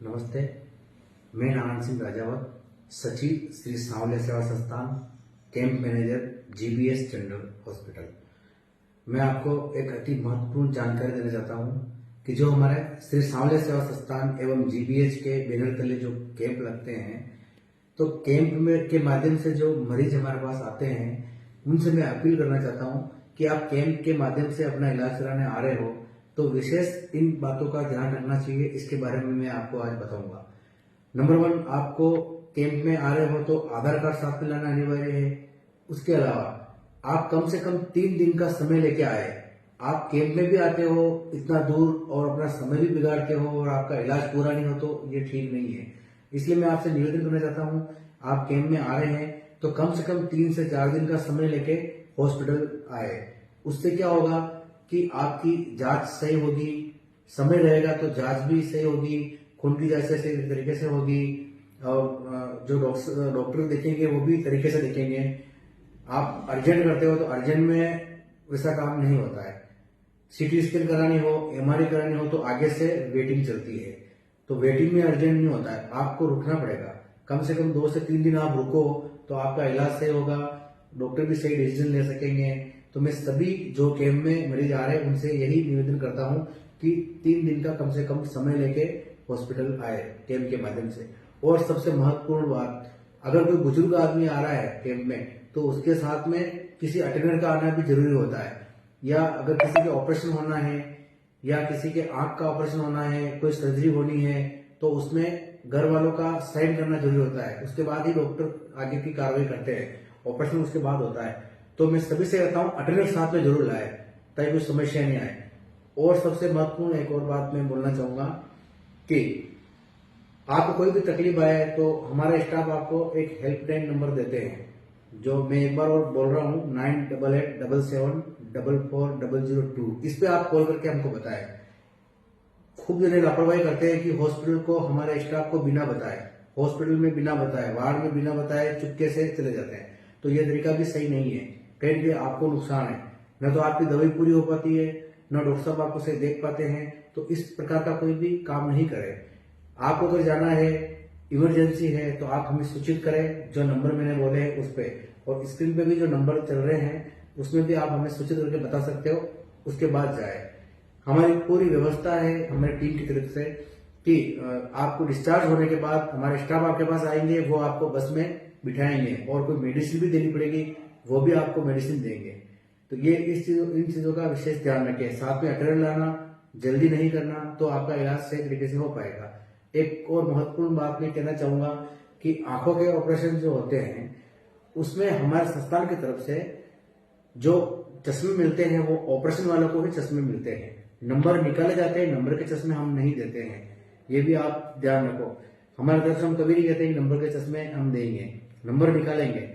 नमस्ते, मैं नारायण सिंह राजावत, सचिव श्री सांवले सेवा संस्थान, camp manager GBS general hospital. मैं आपको एक अति महत्वपूर्ण जानकारी देना चाहता हूं कि जो हमारे श्री सांवले सेवा संस्थान एवं जीबीएस के बैनर तले जो कैंप लगते हैं, तो कैंप में के माध्यम से जो मरीज हमारे पास आते हैं उनसे मैं अपील करना चाहता हूं कि आप कैंप के माध्यम से अपना इलाज कराने आ रहे हो तो विशेष इन बातों का ध्यान रखना चाहिए। इसके बारे में मैं आपको आज बताऊंगा। नंबर 1, आपको कैंप में आ रहे हो तो आधार कार्ड साथ में लाना अनिवार्य है। उसके अलावा आप कम से कम 3 दिन का समय लेके आए। आप कैंप में भी आते हो इतना दूर और अपना समय भी बिगाड़ते हो और आपका इलाज पूरा नहीं हो तो ये ठीक नहीं है। इसलिए मैं आपसे निवेदन करना चाहता हूँ, आप कैंप में आ रहे हैं तो कम से कम 3 से 4 दिन का समय लेके हॉस्पिटल आए। उससे क्या होगा कि आपकी जांच सही होगी, समय रहेगा तो जांच भी सही होगी, खून की जांच सही तरीके से होगी और जो डॉक्टर देखेंगे वो भी तरीके से देखेंगे। आप अर्जेंट करते हो तो अर्जेंट में वैसा काम नहीं होता है। सीटी स्कैन करानी हो, एमआरआई करानी हो तो आगे से वेटिंग चलती है, तो वेटिंग में अर्जेंट नहीं होता है, आपको रुकना पड़ेगा। कम से कम 2 से 3 दिन आप रुको तो आपका इलाज सही होगा, डॉक्टर भी सही डिसीजन ले सकेंगे। तो मैं सभी जो कैंप में मरीज आ रहे हैं उनसे यही निवेदन करता हूं कि 3 दिन का कम से कम समय लेके हॉस्पिटल आए कैंप के माध्यम से। और सबसे महत्वपूर्ण बात, अगर कोई बुजुर्ग आदमी आ रहा है कैंप में तो उसके साथ में किसी अटेंडर का आना भी जरूरी होता है। या अगर किसी के ऑपरेशन होना है या किसी के आंख का ऑपरेशन होना है, कोई सर्जरी होनी है तो उसमें घर वालों का साइन करना जरूरी होता है। उसके बाद ही डॉक्टर आगे की कार्रवाई करते हैं, ऑपरेशन उसके बाद होता है। तो मैं सभी से कहता हूं अटेंडर साथ में जरूर लाए ताकि कोई समस्या नहीं आए। और सबसे महत्वपूर्ण एक और बात मैं बोलना चाहूंगा कि आपको कोई भी तकलीफ आए तो हमारा स्टाफ आपको एक हेल्पलाइन नंबर देते हैं, जो मैं एक बार और बोल रहा हूं 9887744002। इस पे आप कॉल करके हमको बताएं। खूब जने लापरवाही करते हैं कि हॉस्पिटल को हमारे स्टाफ को बिना बताए, हॉस्पिटल में बिना बताए, वार्ड में बिना बताए चुपके से चले जाते हैं। तो ये तरीका भी सही नहीं है, कहीं भी आपको नुकसान है। न तो आपकी दवाई पूरी हो पाती है, न डॉक्टर साहब आपको सही देख पाते हैं। तो इस प्रकार का कोई भी काम नहीं करें। आपको अगर जाना है, इमरजेंसी है तो आप हमें सूचित करें, जो नंबर मैंने बोले हैं उस पे, और स्क्रीन पे भी जो नंबर चल रहे हैं उसमें भी आप हमें सूचित करके बता सकते हो। उसके बाद जाए। हमारी पूरी व्यवस्था है हमारी टीम की तरफ से कि आपको डिस्चार्ज होने के बाद हमारे स्टाफ आपके पास आएंगे, वो आपको बस में बिठाएंगे और कोई मेडिसिन भी देनी पड़ेगी वो भी आपको मेडिसिन देंगे। तो ये इन चीजों का विशेष ध्यान रखें। साथ में अटेंडर लाना, जल्दी नहीं करना तो आपका इलाज सही तरीके से हो पाएगा। एक और महत्वपूर्ण बात मैं कहना चाहूंगा कि आंखों के ऑपरेशन जो होते हैं उसमें हमारे संस्थान की तरफ से जो चश्मे मिलते हैं वो ऑपरेशन वालों को भी चश्मे मिलते हैं। नंबर निकाले जाते हैं, नंबर के चश्मे हम नहीं देते हैं, ये भी आप ध्यान रखो। हमारी तरफ से हम कभी नहीं कहते कि नंबर के चश्मे हम देंगे, नंबर निकालेंगे।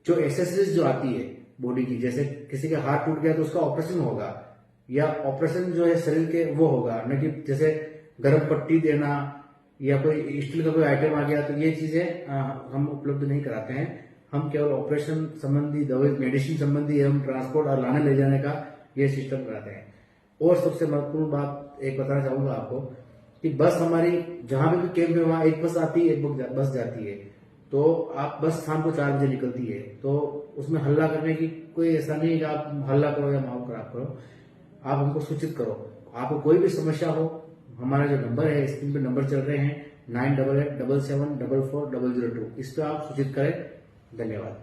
जो एक्सेसरीज जो आती है बॉडी की, जैसे किसी का हाथ टूट गया तो उसका ऑपरेशन होगा, या ऑपरेशन जो है शरीर के वो होगा, न कि जैसे गर्म पट्टी देना या कोई स्टील का कोई आइटम आ गया, तो ये चीजें हम उपलब्ध नहीं कराते हैं। हम केवल ऑपरेशन संबंधी दवाई, मेडिसिन संबंधी एवं ट्रांसपोर्ट और लाने ले जाने का ये सिस्टम कराते हैं। और सबसे महत्वपूर्ण बात एक बताना चाहूंगा आपको कि बस हमारी जहां भी कैंप में वहां एक बस आती है, एक बस जाती है। तो आप बस शाम को 4 बजे निकलती है, तो उसमें हल्ला करने की कोई ऐसा नहीं है कि आप हल्ला करो या माहौल खराब करो। आप हमको सूचित करो। आपको कोई भी समस्या हो, हमारा जो नंबर है स्क्रीन पे नंबर चल रहे हैं 9887744002, इस पर आप सूचित करें। धन्यवाद।